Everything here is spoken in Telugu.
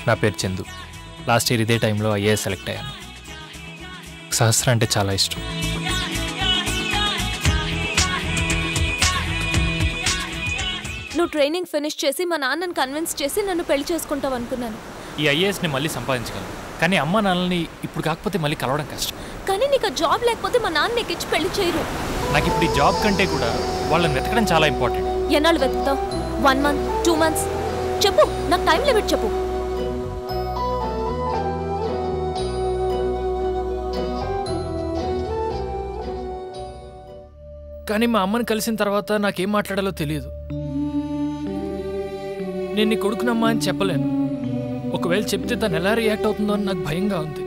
నా పేరు చందు. లాస్ట్ ఇయర్ ఇదే టైంలో ఐఏఎస్ సెలెక్ట్ అయ్యాను. సహస్ర అంటే చాలా ఇష్టం. నువ్వు ట్రైనింగ్ ఫినిష్ చేసి మా నాన్నని కన్విన్స్ చేసి నన్ను పెళ్లి చేసుకుంటావు అనుకున్నాను. ఈ ఐఏఎస్ని మళ్ళీ సంపాదించగలను, కానీ అమ్మ నాన్నని ఇప్పుడు కాకపోతే మళ్ళీ కలవడం కష్టం. కానీ నీకు జాబ్ లేకపోతే మా నాన్న నీకు ఇచ్చి పెళ్లి చేయరు. నాకు ఇప్పుడు ఈ జాబ్ కంటే కూడా వాళ్ళని వెతకడం చాలా ఇంపార్టెంట్. ఎన్నాళ్ళు వెతుకుతావు? 1 month, 2 months? చెప్పు, నాకు టైం లిమిట్ చెప్పు. కానీ మా అమ్మని కలిసిన తర్వాత నాకేం మాట్లాడాలో తెలియదు. నేను నీ కొడుకునమ్మా అని చెప్పలేను. ఒకవేళ చెప్తే తను ఎలా రియాక్ట్ అవుతుందో అని నాకు భయంగా ఉంది.